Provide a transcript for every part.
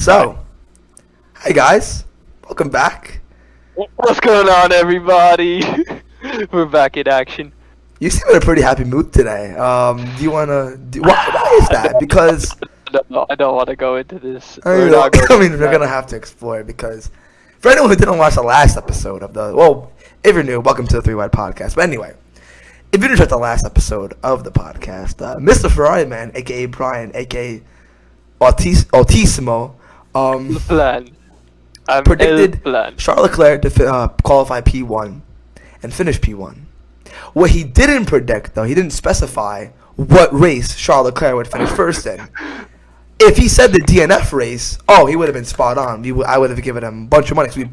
So, hi guys, welcome back. What's going on, everybody? We're back in action. You seem in a pretty happy mood today. Do you wanna? Why is that? Because I don't want to go into this. I mean, we're gonna have to explore it because for anyone who didn't watch the last episode of if you're new, welcome to the Three Wide Podcast. But anyway, if you didn't check the last episode of the podcast, Mr. Ferrari Man, aka Brian, aka Altissimo, Plan. predicted Charles Leclerc to qualify P1 and finish P1. What he didn't predict, though, he didn't specify what race Charles Leclerc would finish first in. If he said the DNF race, he would have been spot on. I would have given him a bunch of money because we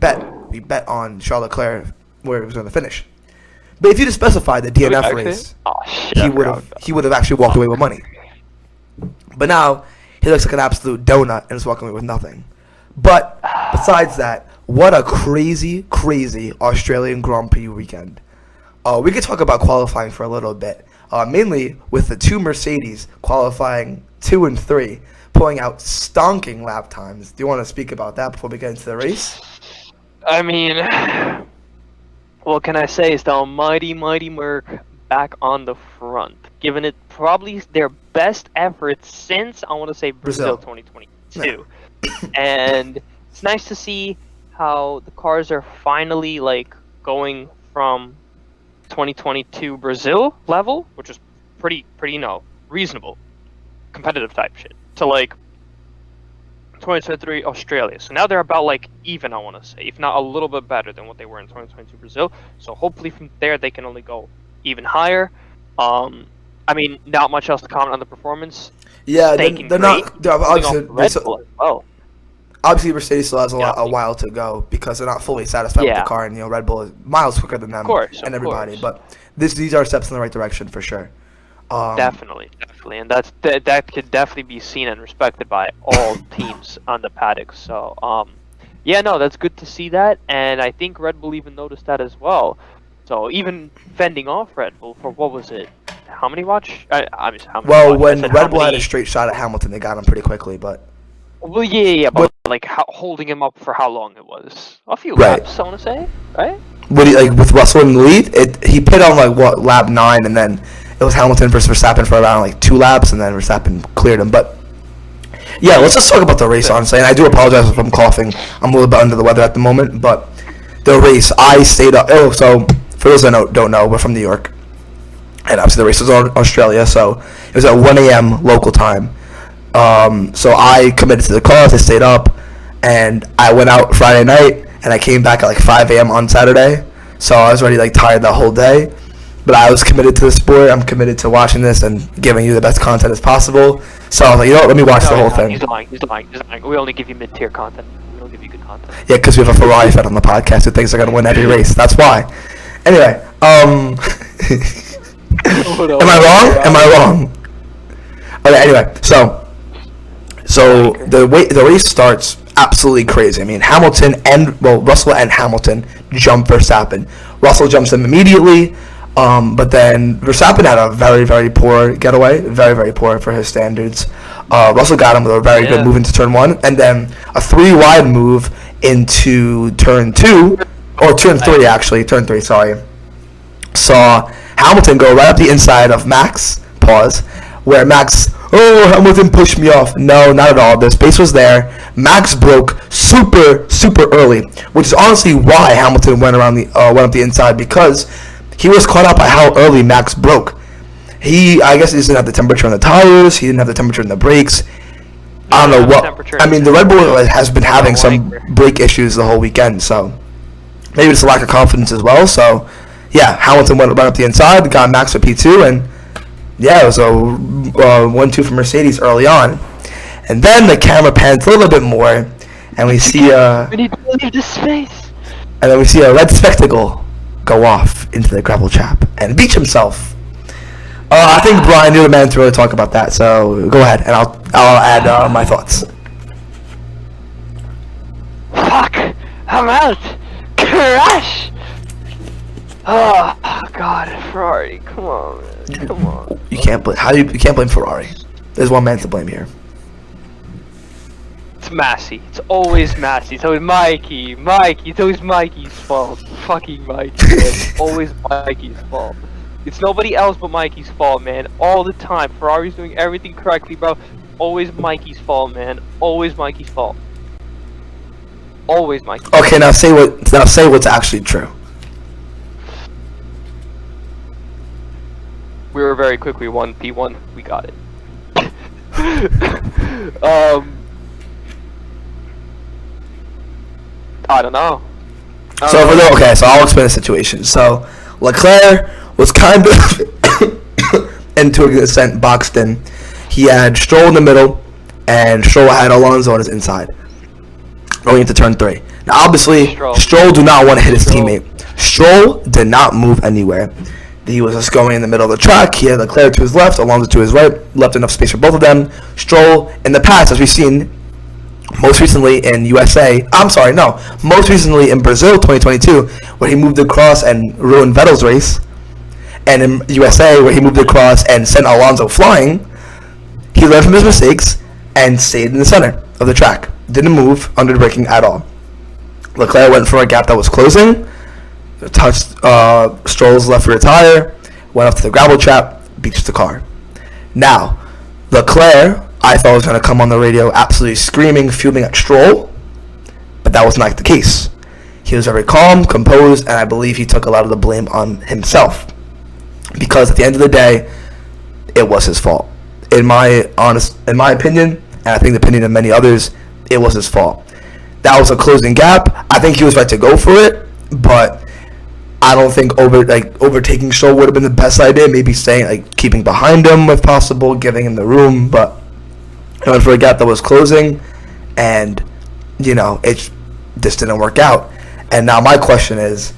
bet on Charles Leclerc where he was going to finish. But if he just specified the DNF race, he would have actually walked away with money. But now he looks like an absolute donut and is walking away with nothing. But besides that, what a crazy Australian Grand Prix weekend. We could talk about qualifying for a little bit, mainly with the two Mercedes qualifying 2 and 3, pulling out stonking lap times. Do you want to speak about that before we get into the race? I mean, what can I say? Is the almighty Merc back on the front, giving it probably their best effort since, I want to say, Brazil 2022. Yeah. And it's nice to see how the cars are finally going from 2022 Brazil level, which is pretty reasonable, competitive type shit, to 2023 Australia. So now they're about even, I want to say, if not a little bit better than what they were in 2022 Brazil. So hopefully from there they can only go even higher. I mean, not much else to comment on the performance. Yeah, they're not. Obviously, Mercedes still has a while to go because they're not fully satisfied with the car, and Red Bull is miles quicker than them and everybody. But these are steps in the right direction for sure. Definitely, and that could definitely be seen and respected by all teams on the paddock. So, that's good to see that, and I think Red Bull even noticed that as well. So even fending off Red Bull for what was it? How many watch? When Red Bull had a straight shot at Hamilton, they got him pretty quickly, but. Well, but holding him up for how long it was? A few laps, I want to say, right? With Russell in the lead, he pit on lap 9, and then it was Hamilton versus Verstappen for around 2 laps, and then Verstappen cleared him. But yeah, let's just talk about the race, honestly. And I do apologize if I'm coughing. I'm a little bit under the weather at the moment, but the race, I stayed up. So for those that don't know, we're from New York, and obviously the race was in Australia, so it was at 1 a.m. local time. So I committed to the cause. I stayed up, and I went out Friday night, and I came back at 5 a.m. on Saturday. So I was already tired the whole day, but I was committed to the sport. I'm committed to watching this and giving you the best content as possible. So I was like, let me watch the whole thing. He's lying. We only give you mid-tier content. We don't give you good content. Yeah, because we have a Ferrari fan on the podcast who thinks they're gonna win every race. That's why. Anyway, am I wrong? Okay. Anyway, so the race starts absolutely crazy. I mean, Russell and Hamilton jump Verstappen. Russell jumps him immediately, but then Verstappen had a very, very poor getaway, very, very poor for his standards. Russell got him with a very good move into turn 1, and then a 3-wide move into turn 2, or turn 3 actually, turn 3, sorry. Saw Hamilton go right up the inside of Max, where Max, Hamilton pushed me off. No, not at all. The space was there. Max broke super early, which is honestly why Hamilton went up the inside, because he was caught up by how early Max broke. I guess he didn't have the temperature on the tires. He didn't have the temperature in the brakes. I don't know what. I mean, the Red Bull has been having some brake issues the whole weekend, so maybe it's a lack of confidence as well. So yeah, Hamilton went right up the inside, got Max at P2, and yeah, it was a 1-2 for Mercedes early on. And then the camera pans a little bit more, and we see we need to leave this space. And then we see a red spectacle go off into the gravel trap and beach himself. I think Brian, you're the man to really talk about that, so go ahead, and I'll add my thoughts. Fuck! I'm out! Crash! Oh God, Ferrari, come on, man. Come on. You can't blame Ferrari. There's one man to blame here. It's Massey. It's always Massey. It's always Mikey. Mikey. It's always Mikey's fault. Fucking Mikey. Man. It's always Mikey's fault. It's nobody else but Mikey's fault, man. All the time. Ferrari's doing everything correctly, bro. Always Mikey's fault, man. Always Mikey's fault. Always Mikey's fault. Okay, now say what's actually true. We were very quick. We won P1. We got it. I don't know. So I'll explain the situation. So Leclerc was kind of into an extent boxed in. He had Stroll in the middle, and Stroll had Alonso on his inside, going into turn 3. Now, obviously, Stroll do not want to hit his teammate. Stroll did not move anywhere. He was just going in the middle of the track. He had Leclerc to his left, Alonso to his right, left enough space for both of them. Stroll, in the past, as we've seen, most recently in most recently in Brazil 2022, where he moved across and ruined Vettel's race, and in USA, where he moved across and sent Alonso flying, he learned from his mistakes and stayed in the center of the track. Didn't move under the braking at all. Leclerc went for a gap that was closing, touched Stroll's left rear tire, went up to the gravel trap, beached the car. Now, Leclerc, I thought was going to come on the radio absolutely screaming, fuming at Stroll, but that was not the case. He was very calm, composed, and I believe he took a lot of the blame on himself, because at the end of the day, it was his fault. In my opinion, and I think the opinion of many others, it was his fault. That was a closing gap. I think he was right to go for it, but I don't think overtaking Stroll would have been the best idea. Maybe keeping behind him if possible, giving him the room, but he went for a gap that was closing, and it just didn't work out. And now my question is,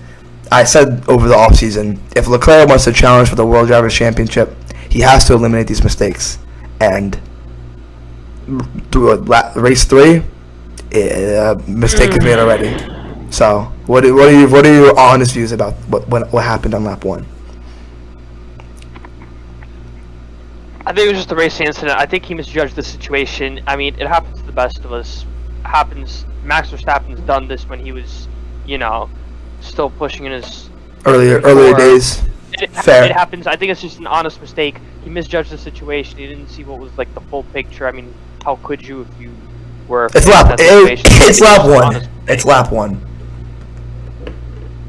I said over the offseason, if Leclerc wants to challenge for the World Drivers' Championship, he has to eliminate these mistakes. And through race 3, a mistake is made already. So, what are your honest views about what happened on lap 1? I think it was just a racing incident. I think he misjudged the situation. I mean, it happens to the best of us. Happens. Max Verstappen's done this when he was, still pushing in his earlier days. Fair. It happens. I think it's just an honest mistake. He misjudged the situation. He didn't see what was the full picture. I mean, how could you if you were? It's lap 1. It's lap 1.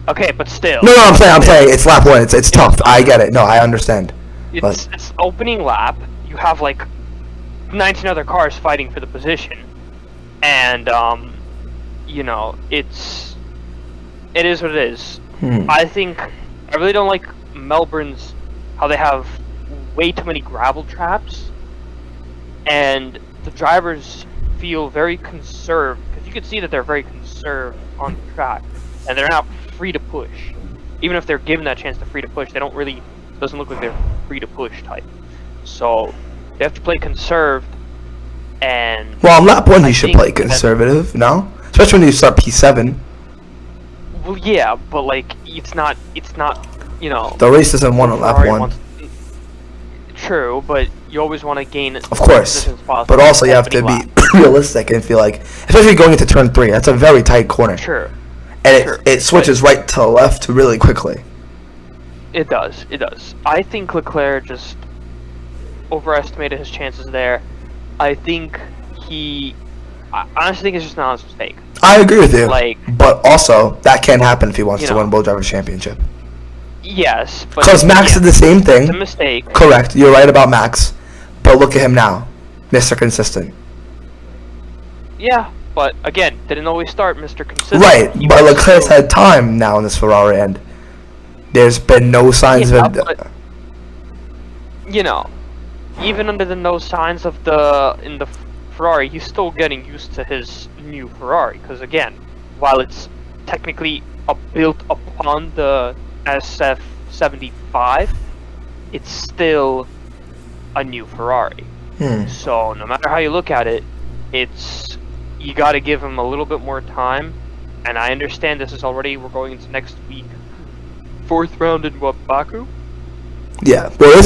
Okay, but still. No, I'm saying it's lap 1. It's tough. I get it. No, I understand. It's opening lap. You have 19 other cars fighting for the position, and it is what it is. I really don't like Melbourne's how they have way too many gravel traps, and the drivers feel very conserved because you can see that they're very conserved on the track, and they're not free to push. Even if they're given that chance to free to push, they don't really. Doesn't look like they're free to push type. So they have to play conserved. And well, on lap 1 you should play conservative, no? Especially when you start P7. Well, yeah, but it's not. The race isn't won on lap 1. True, but you always want to gain. Of course, but also you have to be realistic and feel especially going into turn 3, that's a very tight corner. Sure. And it switches right to left really quickly. It does. I think Leclerc just overestimated his chances there. I honestly think it's just an honest mistake. I agree with you. But also, that can happen if he wants to win World Drivers' Championship. Yes, because Max did the same thing. It's a mistake. Correct. You're right about Max. But look at him now, Mr. Consistent. Yeah, but again, didn't always start Mr. Consistent. Right, but Leclerc's had time now in this Ferrari, and there's been no signs of it. But, even under the no signs of in the Ferrari, he's still getting used to his new Ferrari. Because again, while it's technically built upon the SF75, it's still a new Ferrari. So no matter how you look at it, you got to give him a little bit more time. And I understand we're going into next week. 4th round in Baku? Yeah. Well,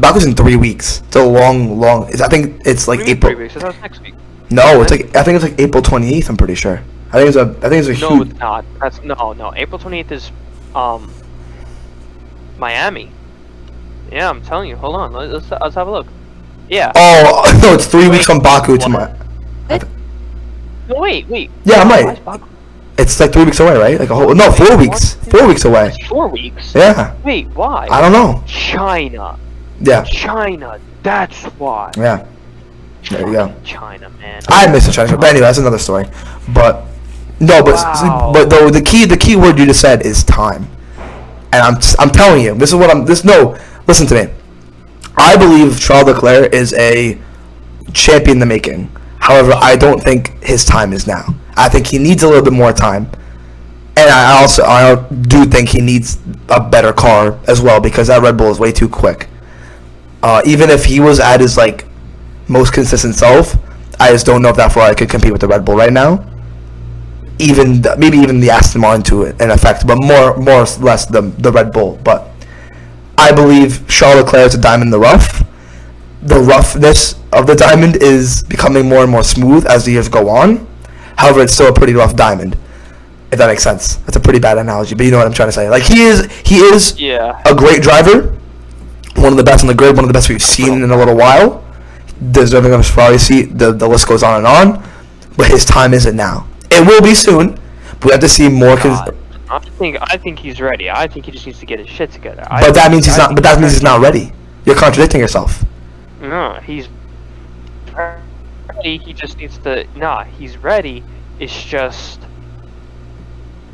Baku's in 3 weeks. It's a long. I think it's April. 3 weeks. That's next week. No, it's like I think it's like April 28th. I'm pretty sure. I think it's a No, huge. it's not. That's no. April 28th is Miami. Yeah, I'm telling you. Hold on. Let's have a look. Yeah. Oh no, it's 3 weeks from Baku to my. No, wait. Yeah, I Why might. is Baku- It's like 3 weeks away, right? Like a whole 4 weeks. 4 weeks away. It's 4 weeks. Yeah. Wait, why? I don't know. China. Yeah. China. That's why. Yeah. There you go. China, man. I miss the Chinese, but anyway, that's another story. But no, Wow. but the key word you just said is time, and I'm telling you, this is what I'm. No, listen to me. I believe Charles Leclerc is a champion in the making. However, I don't think his time is now. I think he needs a little bit more time, and I do think he needs a better car as well because that Red Bull is way too quick. Even if he was at his like most consistent self, I just don't know if that Ferrari could compete with the Red Bull right now. Maybe even the Aston Martin to an effect, but more or less the Red Bull. But I believe Charles Leclerc is a diamond in the rough. The roughness of the diamond is becoming more and more smooth as the years go on. However, it's still a pretty rough diamond, if that makes sense. That's a pretty bad analogy, but you know what I'm trying to say. Like he is Yeah. a great driver, one of the best on the grid, one of the best we've seen in a little while. Deserving of his Ferrari seat, the list goes on and on, but his time isn't now. It will be soon, but we have to see more. I think he's ready. I think he just needs to get his shit together. But that means he's not. But that means he's not ready. You're contradicting yourself. No, he's ready. He just needs to. Nah, he's ready. It's just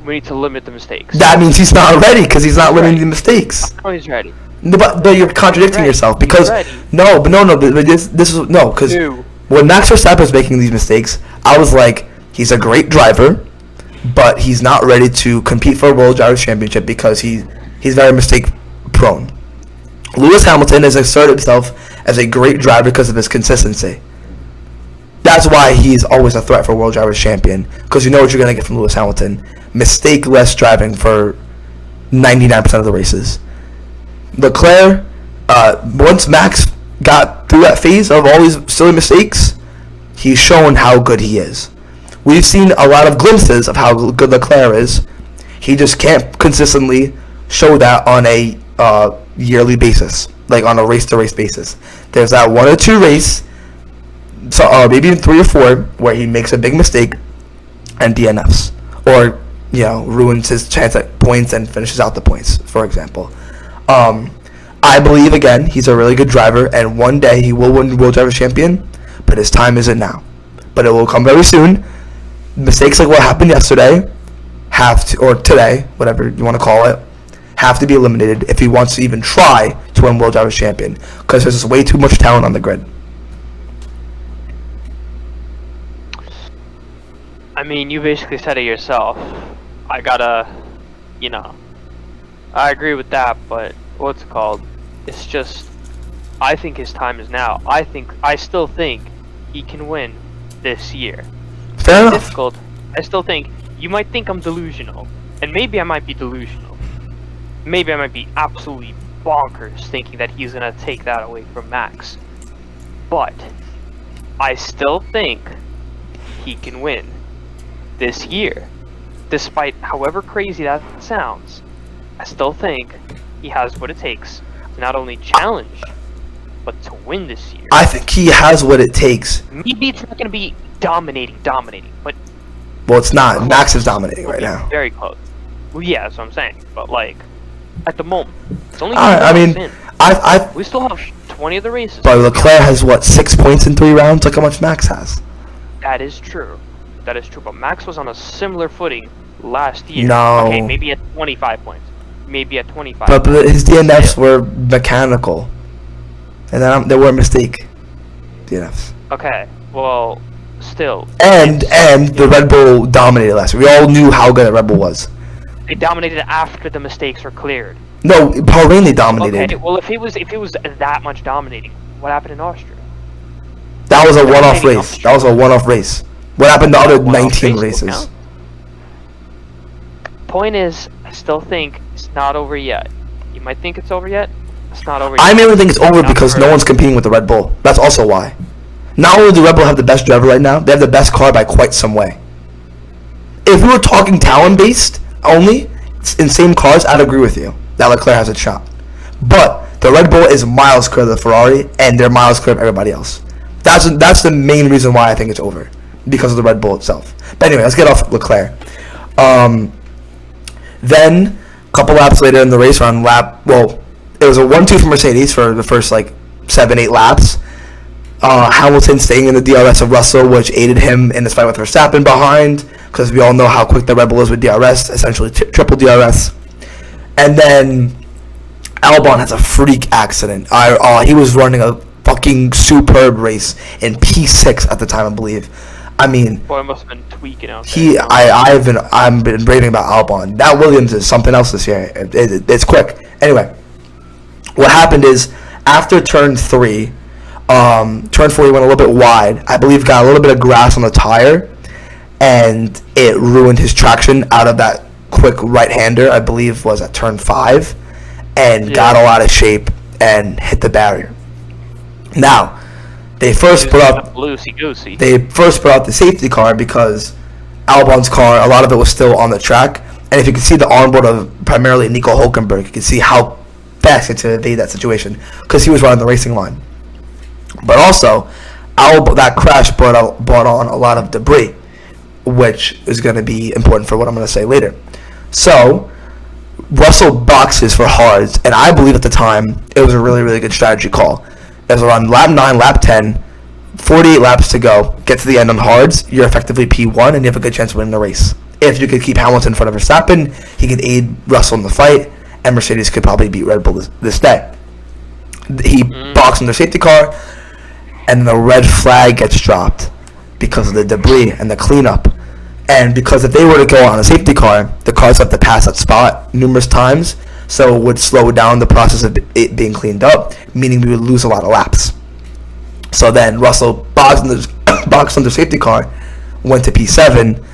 we need to limit the mistakes. That means he's not ready because he's not limiting the mistakes. Oh, he's ready. No, but you're contradicting ready. yourself He's because ready. no, but this is no because Dude. when Max Verstappen was making these mistakes, I was like, he's a great driver, but he's not ready to compete for a World Drivers' Championship because he's very mistake prone. Lewis Hamilton has asserted himself as a great driver because of his consistency. That's why he's always a threat for World Drivers' Champion because you know what you're gonna get from Lewis Hamilton: mistake-less driving for 99% of the races. Leclerc, once Max got through that phase of all these silly mistakes, he's shown how good he is. We've seen a lot of glimpses of how good Leclerc is. He just can't consistently show that on a yearly basis, like on a race-to-race basis. There's that 1 or 2 race, so maybe even 3 or 4, where he makes a big mistake and DNFs, or ruins his chance at points and finishes out the points, for example. I believe again he's a really good driver, and one day he will win World Drivers' Champion, but his time isn't now. But it will come very soon. Mistakes like what happened yesterday or today, whatever you want to call it, have to be eliminated if he wants to even try to win World Drivers' Champion, because there's just way too much talent on the grid. I mean, you basically said it yourself. I agree with that, but what's it called? It's just, I think his time is now. I still think he can win this year. Fair enough. Difficult. I still think, you might think I'm delusional, and maybe I might be delusional. Maybe I might be absolutely bonkers thinking that he's gonna take that away from Max. But, I still think he can win this year. Despite however crazy that sounds, I still think he has what it takes to not only challenge, but to win this year. I think he has what it takes. Maybe it's not going to be dominating, but Well, it's not. Max is dominating right now. very close. Well, yeah, that's what I'm saying. But like, at the moment, it's only. I mean, in. I We still have 20 of the races. but Leclerc has what, 6 points in 3 rounds? Look how much Max has. That is true. That is true. But Max was on a similar footing last year. No. Okay, maybe at 25 points. Maybe at 25. But his DNFs were mechanical, and then they were a mistake. DNFs. Okay. Well, still. And the Red Bull dominated last year. We all knew how good the Red Bull was. They dominated after the mistakes were cleared. No, Bahrain they dominated. Okay. Well, if it was that much dominating, what happened in Austria? That was a one-off Dominating race. Austria. That was a one-off race. What happened to the other One-off 19 race will races? count. Point is, I still think it's not over yet. You might think it's over yet. It's not over yet. I mainly think it's over Not because for- no one's competing with the Red Bull. That's also why. Not only do Red Bull have the best driver right now, they have the best car by quite some way. If we were talking talent-based only, in same cars, I'd agree with you that Leclerc has a shot. But the Red Bull is miles clear of the Ferrari, and they're miles clear of everybody else. That's the main reason why I think it's over, because of the Red Bull itself. But anyway, let's get off Leclerc. Then, a couple laps later in the race, it was a 1-2 for Mercedes for the first 7-8 laps. Hamilton staying in the DRS of Russell, which aided him in his fight with Verstappen behind, because we all know how quick the Red Bull is with DRS, essentially triple DRS. And then Albon has a freak accident. He was running a fucking superb race in P6 at the time, I believe. I mean, boy, must have been tweaking out there. I've been raving about Albon. That Williams is something else this year. It's quick. Anyway, what happened is after turn 3, turn 4 he went a little bit wide. I believe got a little bit of grass on the tire, and it ruined his traction out of that quick right-hander. I believe was at turn 5, and got a lot of shape and hit the barrier. Now, they first put out the safety car because Albon's car, a lot of it was still on the track. And if you can see the onboard of primarily Nico Hülkenberg, you can see how fast he to evade that situation because he was right on the racing line. But also, that crash brought on a lot of debris, which is going to be important for what I'm going to say later. So, Russell boxes for hards, and I believe at the time it was a really, really good strategy call. It was around lap 9, lap 10, 48 laps to go, get to the end on hards, you're effectively P1, and you have a good chance of winning the race. If you could keep Hamilton in front of Verstappen, he could aid Russell in the fight, and Mercedes could probably beat Red Bull this day. He boxed in their safety car, and the red flag gets dropped because of the debris and the cleanup. And because if they were to go on a safety car, the cars have to pass that spot numerous times, so it would slow down the process of it being cleaned up, meaning we would lose a lot of laps. So then Russell boxed on the safety car, went to P7,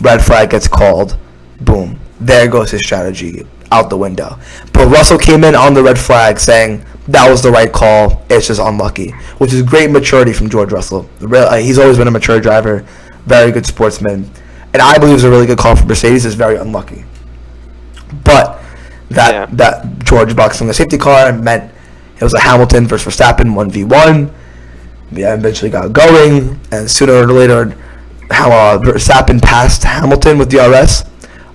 red flag gets called, boom. There goes his strategy out the window. But Russell came in on the red flag saying that was the right call, it's just unlucky, which is great maturity from George Russell. He's always been a mature driver, very good sportsman, and I believe it's a really good call for Mercedes. It's very unlucky. But that George boxing the safety car meant it was a Hamilton versus Verstappen 1v1. Yeah, eventually got going, and sooner or later, Verstappen passed Hamilton with DRS.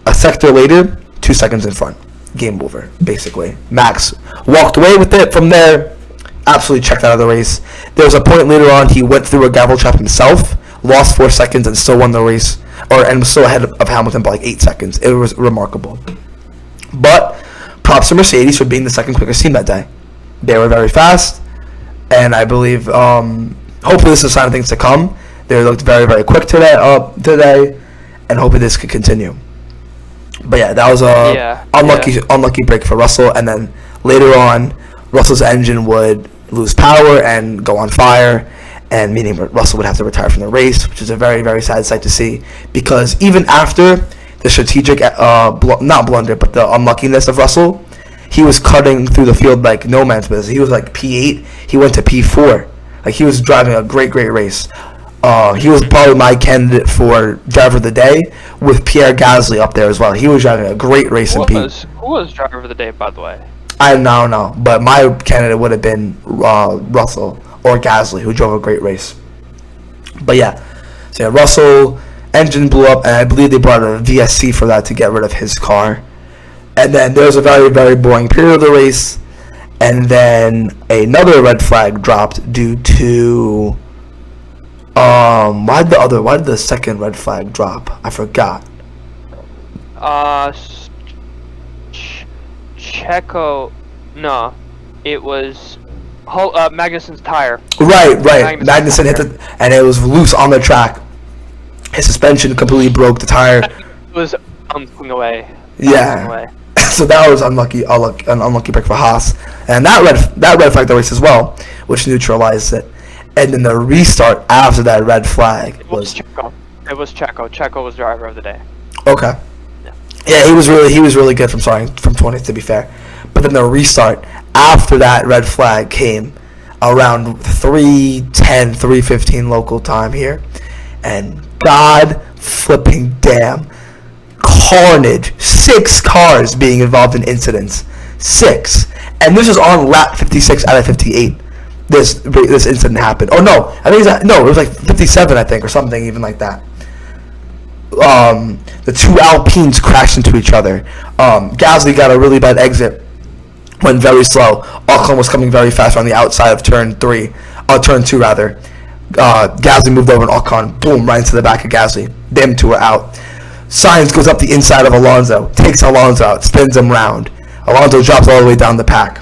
A sector later, 2 seconds in front. Game over, basically. Max walked away with it from there, absolutely checked out of the race. There was a point later on, he went through a gravel trap himself, lost 4 seconds, and still won the race, and was still ahead of Hamilton by 8 seconds. It was remarkable. But props to Mercedes for being the second quickest team that day. They were very fast, and I believe, hopefully this is a sign of things to come. They looked very, very quick today, and hopefully this could continue. But yeah, that was a unlucky break for Russell, and then later on, Russell's engine would lose power and go on fire, and meaning Russell would have to retire from the race, which is a very, very sad sight to see, because even after the strategic, not blunder, but the unluckiness of Russell, he was cutting through the field like no man's business. He was like P8, he went to P4. Like, he was driving a great, great race. He was probably my candidate for driver of the day, with Pierre Gasly up there as well. He was driving a great race in P. Who was driver of the day, by the way? I don't know, but my candidate would have been Russell or Gasly, who drove a great race. But yeah, so yeah, Russell, engine blew up, and I believe they brought a VSC for that to get rid of his car. And then there was a very, very boring period of the race, and then another red flag dropped due to why did the second red flag drop? I forgot. Checo, no, it was Magnussen's tire. Right. Magnussen hit it, and it was loose on the track. His suspension completely broke the tire. It was bouncing away. Yeah. So that was an unlucky break for Haas, and that red flag the race as well, which neutralized it. And then the restart after that red flag was Checo. It was Checo. Checo was driver of the day. Okay. Yeah, he was really good from 20th, to be fair. But then the restart after that red flag came, around 3:10, 3:15 local time here, and god flipping damn carnage. 6 cars being involved in incidents. 6. And this is on lap 56 out of 58. This incident happened. Oh no, I think it was like 57, I think, or something even like that. The 2 Alpines crashed into each other. Gasly got a really bad exit, went very slow. Ocon was coming very fast on the outside of turn 2 rather. Gasly moved over and Ocon, boom, right into the back of Gasly. Them 2 are out. Sainz goes up the inside of Alonso, takes Alonso out, spins him round. Alonso drops all the way down the pack.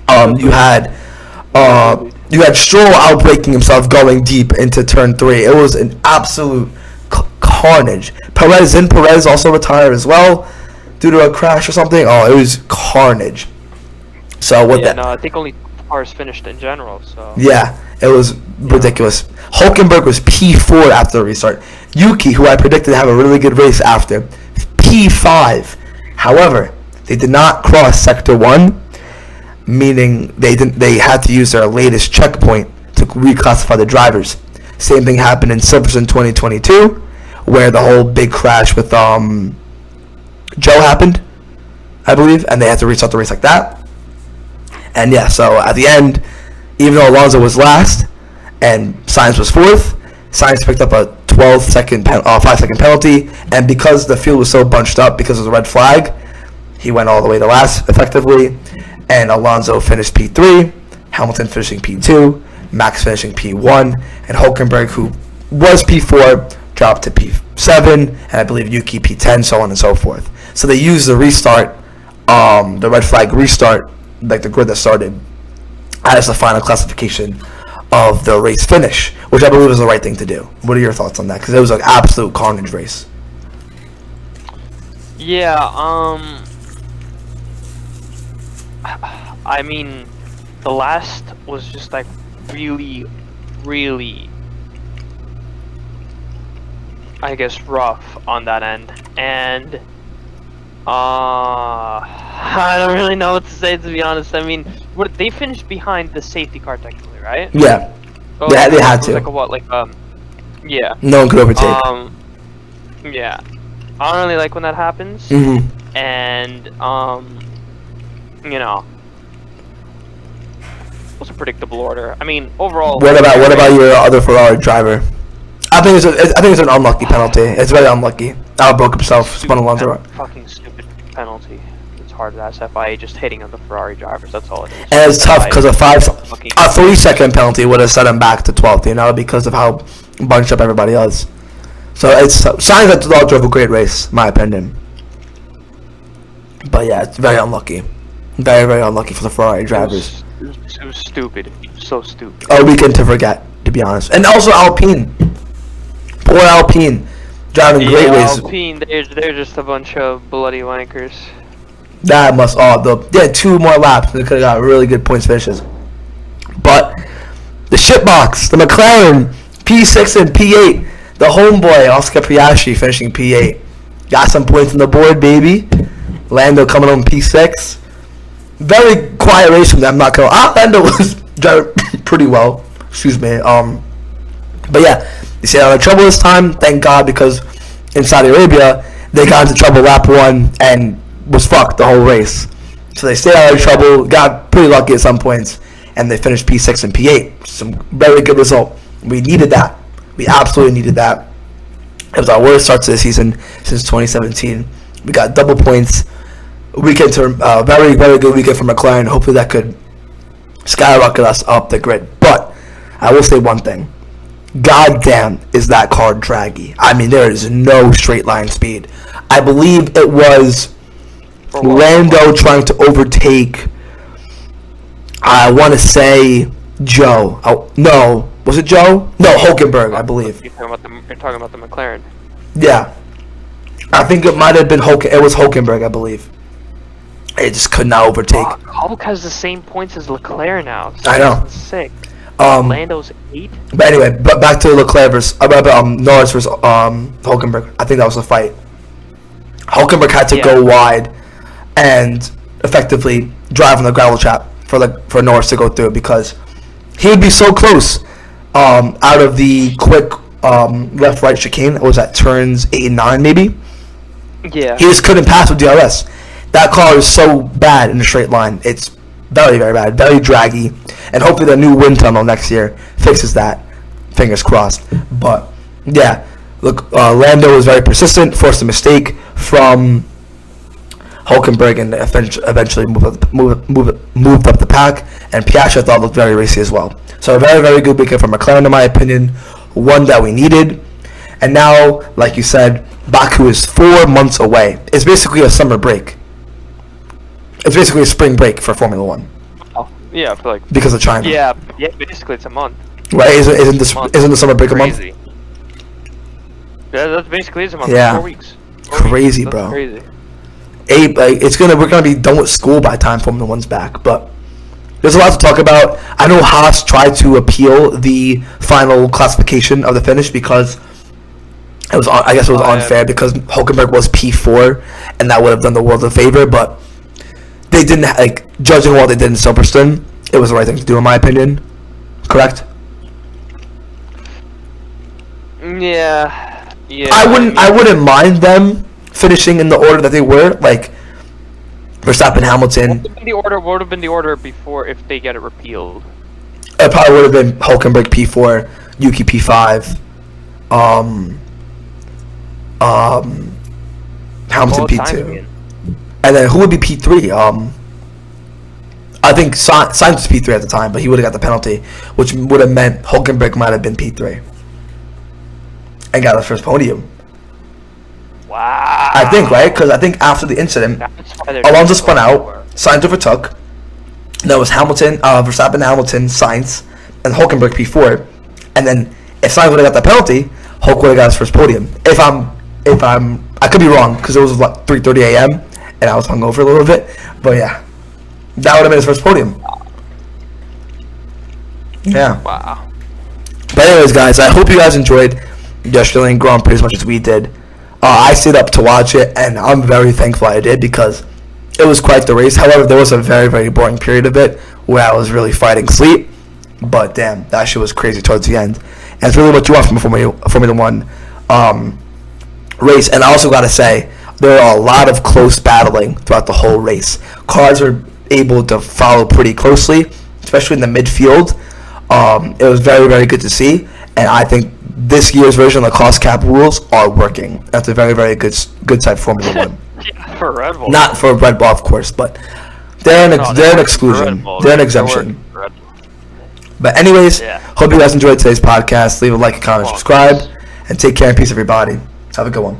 You had Stroll outbraking himself going deep into turn 3. It was an absolute carnage. Perez also retired as well due to a crash or something. Oh, it was carnage. So what that? No, I think only cars finished in general. So yeah, it was ridiculous. Hulkenberg was P4 after the restart. Yuki, who I predicted to have a really good race after, P5. However, they did not cross sector 1, meaning they had to use their latest checkpoint to reclassify the drivers. Same thing happened in Silverstone 2022, where the whole big crash with Joe happened, I believe, and they had to restart the race like that. And yeah, so at the end, even though Alonso was last and Sainz was 4th, Sainz picked up a 5-second penalty, and because the field was so bunched up because of the red flag, he went all the way to last effectively, and Alonso finished P3, Hamilton finishing P2, Max finishing P1, and Hulkenberg, who was P4, dropped to P7, and I believe Yuki P10, so on and so forth. So they used the restart, the red flag restart, like the grid that started, as the final classification of the race finish, which I believe is the right thing to do. What are your thoughts on that? Because it was an absolute carnage race. Yeah, I mean, the last was just like really, really, I guess, rough on that end, and I don't really know what to say, to be honest. I mean, they finished behind the safety car technically, right? Yeah. Oh, Yeah, they had to. Yeah. No one could overtake. Yeah. I don't really like when that happens. Mm-hmm. And you know, it was a predictable order. I mean, overall. What about your other Ferrari driver? I think it's an unlucky penalty. It's very unlucky. Broke himself. Spun Alonso. Fucking stupid penalty. It's hard to ask FIA just hitting on the Ferrari drivers. That's all it is. And it's tough because a 3-second penalty would have set him back to 12th. You know, because of how bunched up everybody else. So it's Sainz that drove a great race, in my opinion. But yeah, it's very unlucky. Very, very unlucky for the Ferrari drivers. It was stupid. So stupid. A weekend to forget, to be honest. And also Alpine. Poor Alpine. Driving great races. Alpine, they're just a bunch of bloody wankers. That must they had 2 more laps. They could have got really good points finishes. But the shitbox, the McLaren, P6 and P8. The homeboy, Oscar Piastri, finishing P8. Got some points on the board, baby. Lando coming on P6. Very quiet race from them. I'm not gonna. Lando was driving pretty well. Excuse me. But yeah, they stayed out of trouble this time. Thank God, because in Saudi Arabia they got into trouble lap 1 and was fucked the whole race. So they stayed out of trouble. Got pretty lucky at some points, and they finished P6 and P8. Some very good result. We needed that. We absolutely needed that. It was our worst start to the season since 2017. We got double points. Weekend to very, very good weekend for McLaren. Hopefully that could skyrocket us up the grid. But I will say one thing. God damn, is that car draggy. I mean, there is no straight line speed. I believe it was Lando trying to overtake, I want to say, Joe. Oh, no. Was it Joe? No, Hulkenberg, I believe. You're talking about the McLaren. Yeah. I think it might have been It was Hulkenberg, I believe. It just could not overtake. Hulk has the same points as Leclerc now. So I know. That's sick. Lando's 8. But anyway, back to Leclerc versus Norris versus Hulkenberg. I think that was a fight. Hulkenberg had to go wide and effectively drive on the gravel trap for Norris to go through, because He would be so close. Out of the quick left-right chicane, it was at turns 8 and 9 maybe. Yeah. He just couldn't pass with DRS. That car is so bad in a straight line. It's very, very bad, very draggy. And hopefully the new wind tunnel next year fixes that. Fingers crossed. But, yeah. Look, Lando was very persistent, forced a mistake from Hulkenberg, and eventually moved up the pack. And Piastri, I thought, looked very racy as well. So a very, very good weekend for McLaren, in my opinion. One that we needed. And now, like you said, Baku is 4 months away. It's basically a summer break. It's basically a spring break for Formula One. Oh, yeah, I feel like. Because of China. Yeah, basically it's a month. Right? Isn't the summer break a month? Crazy. Yeah, that's basically it's a month. Yeah. 4 weeks. Crazy, that's bro. Crazy. We're gonna be done with school by the time Formula One's back, but there's a lot to talk about. I know Haas tried to appeal the final classification of the finish because it was unfair because Hulkenberg was P4 and that would have done the world a favor, but they didn't, judging what they did in Silverstone, it was the right thing to do in my opinion. Correct? Yeah. I wouldn't mind them finishing in the order that they were, like Verstappen, Hamilton. What would have been the order before if they get it repealed? It probably would have been Hulkenberg P4, Yuki P5, Hamilton P2, and then who would be P3? I think Sainz was P3 at the time, but he would have got the penalty, which would have meant Hulkenberg might have been P3 and got the first podium. Wow. I think, right? Because I think after the incident, Alonso spun out, Sainz overtook. That was Hamilton, Verstappen, Hamilton, Sainz, and Hulkenberg P4. And then if Sainz would have got that penalty, Hulk would have got his first podium. I could be wrong because it was like 3:30 a.m. and I was hungover a little bit, but yeah, that would have been his first podium. Yeah. Wow. But anyways, guys, I hope you guys enjoyed the Australian Grand Prix as much as we did. I stayed up to watch it, and I'm very thankful I did because it was quite the race. However, there was a very, very boring period of it where I was really fighting sleep. But damn, that shit was crazy towards the end. And it's really what you want from a Formula One race. And I also got to say, there are a lot of close battling throughout the whole race. Cars are able to follow pretty closely, especially in the midfield. It was very, very good to see. And I think this year's version of the cost cap rules are working. That's a very, very good side for Formula One. Yeah, for Red Bull. Not for Red Bull, of course, but they're an exclusion. They're an exemption. But anyways, hope you guys enjoyed today's podcast. Leave a like, a comment, subscribe, and take care and peace, everybody. Have a good one.